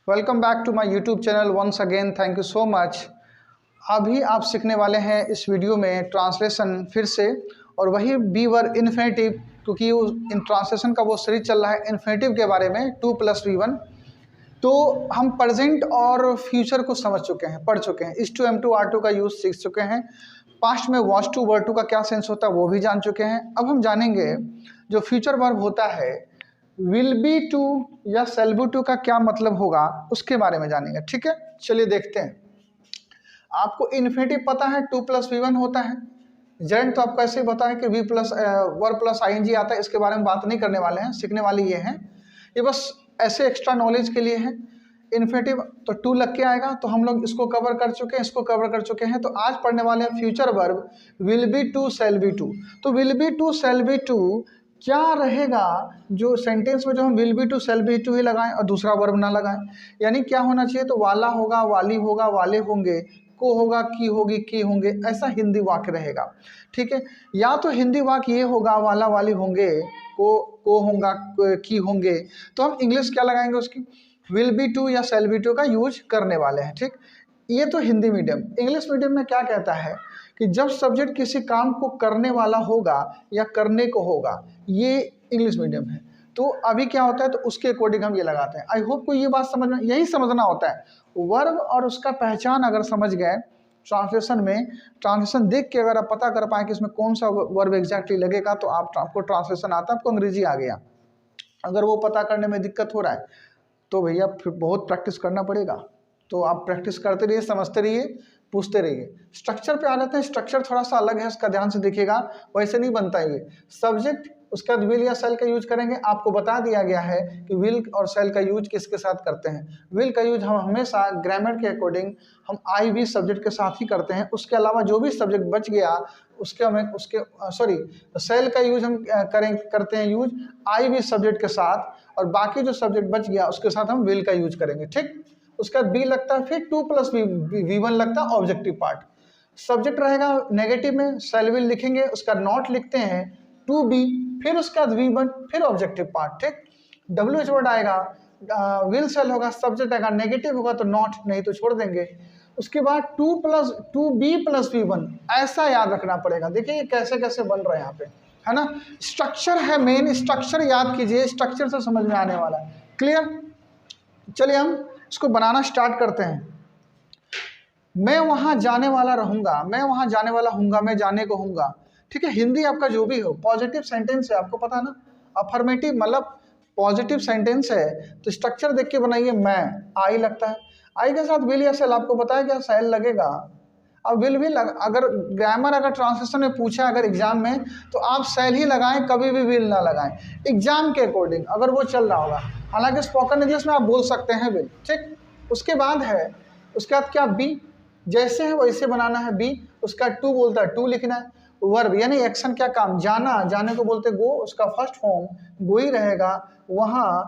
Welcome back to my YouTube channel once again. Thank you so much. अभी आप सीखने वाले हैं इस वीडियो में ट्रांसलेशन फिर से, और वही बी वर्ब इन्फिनेटिव, क्योंकि इन ट्रांसलेशन का वो सीरीज चल रहा है इन्फिनेटिव के बारे में 2+V1। तो हम प्रेजेंट और फ्यूचर को समझ चुके हैं, पढ़ चुके हैं, इस टू M2 R2 का यूज सीख चुके हैं। पास्ट में वॉज टू वर्ड टू का क्या सेंस होता है वो भी जान चुके हैं। अब हम जानेंगे जो फ्यूचर वर्ब होता है विल बी टू या शैल बी टू का क्या मतलब होगा, उसके बारे में जानेंगे। ठीक है, चलिए देखते हैं। आपको इन्फिनेटिव पता है 2+V1 होता है। जेंट तो आपको ऐसे ही पता है कि V plus verb plus ING आता है। इसके बारे में बात नहीं करने वाले हैं, सीखने वाले ये हैं, ये बस ऐसे एक्स्ट्रा नॉलेज के लिए है। इन्फिनेटिव तो 2 लग के आएगा, तो हम लोग इसको कवर कर चुके हैं, इसको कवर कर चुके हैं। तो आज पढ़ने वाले हैं future verb will be to shall be to. तो will be to shall be to क्या रहेगा जो सेंटेंस में जो हम will be to shall be to ही लगाएं और दूसरा वर्ब ना लगाएं। यानी क्या होना चाहिए, तो वाला होगा, वाली होगा, वाले होंगे, को होगा, की होगी, की होंगे, ऐसा हिंदी वाक्य रहेगा। ठीक है, या तो हिंदी वाक्य ये होगा वाला वाली होंगे, को होगा, की होंगे, तो हम इंग्लिश क्या लगाएंगे उसकी, विल बी टू या शैल बी टू का यूज करने वाले हैं। ठीक, ये तो हिंदी मीडियम। इंग्लिश मीडियम में क्या कहता है कि जब सब्जेक्ट किसी काम को करने वाला होगा या करने को होगा, ये इंग्लिश मीडियम है। तो अभी क्या होता है, तो उसके अकॉर्डिंग हम ये लगाते हैं। आई होप को ये बात समझ में, यही समझना होता है। वर्ब और उसका पहचान अगर समझ गए ट्रांसलेशन में, ट्रांसलेशन देख के अगर आप पता कर पाए कि इसमें कौन सा वर्ब एग्जैक्टली लगेगा, तो आपको ट्रांसलेशन आता है, आपको अंग्रेजी आ गया। अगर वो पता करने में दिक्कत हो रहा है तो भैया फिर बहुत प्रैक्टिस करना पड़ेगा। तो आप प्रैक्टिस करते रहिए, समझते रहिए, पूछते रहिए। स्ट्रक्चर पे आ जाते हैं। स्ट्रक्चर थोड़ा सा अलग है, इसका ध्यान से देखिएगा, वैसे नहीं बनता है ये। सब्जेक्ट, उसके बाद विल या शैल का यूज करेंगे। आपको बता दिया गया है कि विल और शैल का यूज किसके साथ करते हैं। विल का यूज हम हमेशा ग्रामर के अकॉर्डिंग हम आई भी सब्जेक्ट के साथ ही करते हैं। उसके अलावा जो भी सब्जेक्ट बच गया शैल का यूज हम करते हैं यूज आई भी सब्जेक्ट के साथ, और बाकी जो सब्जेक्ट बच गया उसके साथ हम विल का यूज करेंगे। ठीक, उसका बी लगता है, फिर 2+V1 लगता है ऑब्जेक्टिव पार्ट। सब्जेक्ट रहेगा नेगेटिव में, शैल विल लिखेंगे, उसका नॉट लिखते हैं, टू बी, फिर उसका V1, फिर ऑब्जेक्टिव पार्ट। ठीक, WH वर्ड आएगा, विल शैल होगा, सब्जेक्ट आएगा, नेगेटिव होगा तो नॉट, नहीं तो छोड़ देंगे। उसके बाद 2B+V1 ऐसा याद रखना पड़ेगा। देखिए ये कैसे कैसे बन रहा है यहाँ पे, है ना। स्ट्रक्चर है मेन, स्ट्रक्चर याद कीजिए, स्ट्रक्चर से समझ में आने वाला है। क्लियर, चलिए हम इसको बनाना स्टार्ट करते हैं। मैं वहां जाने वाला रहूंगा, मैं वहां जाने वाला हूंगा, मैं जाने को हूंगा। ठीक है, हिंदी आपका जो भी हो, पॉजिटिव सेंटेंस है, आपको पता है ना। अफर्मेटिव मतलब पॉजिटिव सेंटेंस है, तो स्ट्रक्चर देख के बनाइए। मैं, आई लगता है, आई के साथ विल या शैल, आपको बताया क्या शैल लगेगा। अब विल भी अगर ग्रामर अगर ट्रांसलेशन में पूछा अगर एग्जाम में, तो आप शैल ही लगाएं, कभी भी विल ना लगाएं, एग्जाम के अकॉर्डिंग अगर वो चल रहा होगा। हालांकि स्पोकन इंग्लिश में आप बोल सकते हैं विल। ठीक, उसके बाद है, उसके बाद क्या, बी, जैसे है वैसे बनाना है बी। उसका टू बोलता है, टू लिखना है। वर्ब यानी एक्शन, क्या काम, जाना, जाने को बोलते गो, उसका फर्स्ट फॉर्म गो ही रहेगा। वहां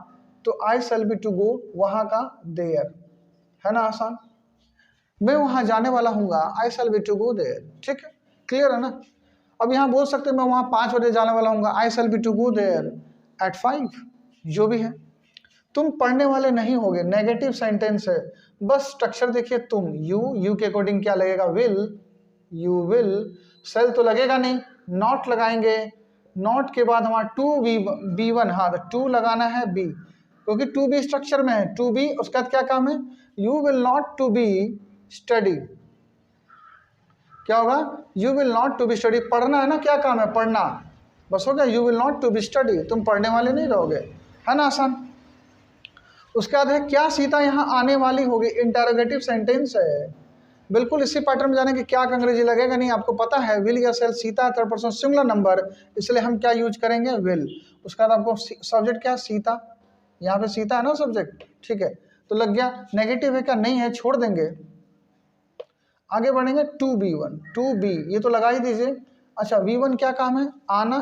तो आई शैल बी टू गो, वहां का देयर, है ना, आसान। मैं वहां जाने वाला हूँगा, I shall be to go there. ठीक है, क्लियर है ना। अब यहाँ बोल सकते हैं मैं वहां 5 बजे जाने वाला हूँगा, I shall be to go there at 5, जो भी है। तुम पढ़ने वाले नहीं होगे, नेगेटिव सेंटेंस है, बस स्ट्रक्चर देखिए। तुम, यू के अकॉर्डिंग क्या लगेगा, विल, यू विल। शैल तो लगेगा नहीं, नॉट लगाएंगे। नॉट के बाद हमारा B1, हाँ तो 2 लगाना है बी, क्योंकि 2B स्ट्रक्चर में है। 2B, उसका क्या काम है, you will not to be study. क्या होगा, you will not to be study, पढ़ना है ना, क्या काम है, पढ़ना, बस हो गया। You will not to be study, तुम पढ़ने वाले नहीं रहोगे, है ना, आसान। उसके बाद है क्या सीता यहाँ आने वाली होगी, इंटरोगेटिव सेंटेंस है। बिल्कुल इसी पैटर्न में जाने कि क्या का अंग्रेजी लगेगा नहीं, आपको पता है विल या shall, Sita third person singular number, इसलिए हम क्या यूज करेंगे, विल। उसके बाद आपको सब्जेक्ट क्या, सीता, यहाँ पे सीता है ना सब्जेक्ट। ठीक है, तो लग गया। नेगेटिव है क्या, नहीं है, छोड़ देंगे। आगे बढ़ेंगे 2B1, 2B ये तो लगा ही दीजिए। अच्छा, V1 क्या काम है, आना,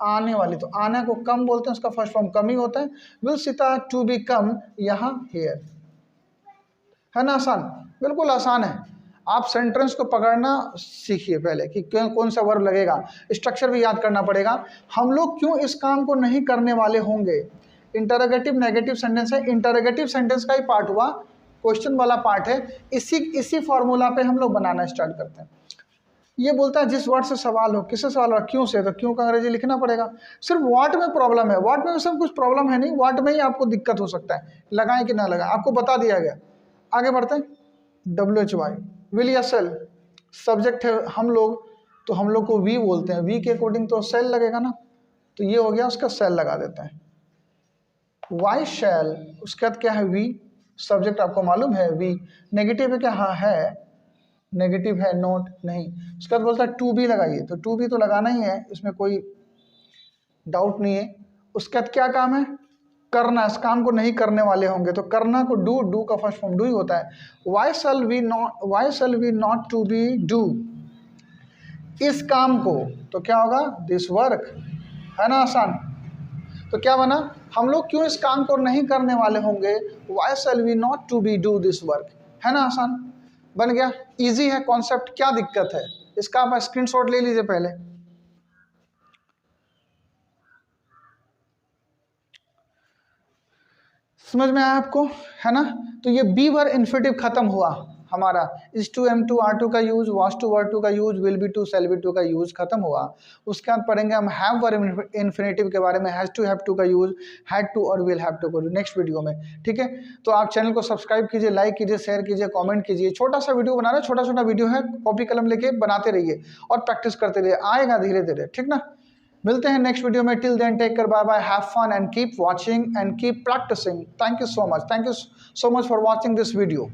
आने वाली, तो आने को कम बोलते हैं, उसका फर्स्ट फॉर्म कम ही होता है। विल सीता टू बी कम यहाँ हियर, है ना, आसान, बिल्कुल आसान है। आप सेंटेंस को पकड़ना सीखिए पहले कि कौन सा वर्ब लगेगा, स्ट्रक्चर भी याद करना पड़ेगा। हम लोग क्यों इस काम को नहीं करने वाले होंगे, इंटरोगेटिव नेगेटिव सेंटेंस है, इंटरोगेटिव सेंटेंस का ही पार्ट हुआ, क्वेश्चन वाला पार्ट है। इसी फॉर्मूला पे हम लोग बनाना स्टार्ट करते हैं। ये बोलता है जिस वर्ड से सवाल हो, किससे सवाल हो, क्यों से, तो क्यों का अंग्रेजी लिखना पड़ेगा। सिर्फ व्हाट में प्रॉब्लम है, व्हाट में सब कुछ प्रॉब्लम है नहीं, व्हाट में ही आपको दिक्कत हो सकता है, लगाएं कि ना लगाएं, आपको बता दिया गया। आगे बढ़ते हैं। WHY विल या सेल, सब्जेक्ट है हम लोग, तो हम लोग को वी बोलते हैं, वी के अकॉर्डिंग तो सेल लगेगा ना, तो ये हो गया, उसका सेल लगा देते हैं। वाई शैल, उसके बाद क्या है, वी, सब्जेक्ट आपको मालूम है वी, नेगेटिव है क्या, हाँ है, नेगेटिव है, नोट नहीं। उसके बाद बोलता है टू बी लगाइए, तो टू बी तो लगाना ही है, इसमें कोई डाउट नहीं है। उसके बाद क्या काम है, करना, इस काम को नहीं करने वाले होंगे तो करना को डू, डू का फर्स्ट फॉर्म डू ही होता है। Why shall we not to be do, इस काम को, तो क्या होगा, दिस वर्क, है ना आसान। तो क्या बना, हम लोग क्यों इस काम को नहीं करने वाले होंगे, why shall we not to be do this work, है ना आसान, बन गया। इजी है कॉन्सेप्ट, क्या दिक्कत है, इसका आप स्क्रीनशॉट ले लीजिए पहले। समझ में आया आपको, है ना। तो ये बी वर इन्फिनेटिव खत्म हुआ हमारा, is to, am to, are to का use, was to, were to का use, will be to, shall be to का यूज खत्म हुआ। उसके बाद पढ़ेंगे हम हैव वर इन्फिनेटिव के बारे में, हैज टू, हैव टू का यूज, हैड टू और विल हैव टू का यूज नेक्स्ट वीडियो में, ठीक है। तो आप चैनल को सब्सक्राइब कीजिए, लाइक कीजिए, शेयर कीजिए, कॉमेंट कीजिए। छोटा सा वीडियो बना रहे हैं, छोटा छोटा वीडियो है, कॉपी कलम लेके बनाते रहिए और प्रैक्टिस करते रहिए, आएगा धीरे धीरे, ठीक ना। मिलते हैं नेक्स्ट वीडियो में, till then take care, bye bye, have fun and keep watching and keep practising. Thank you so much, thank you so much for watching this video.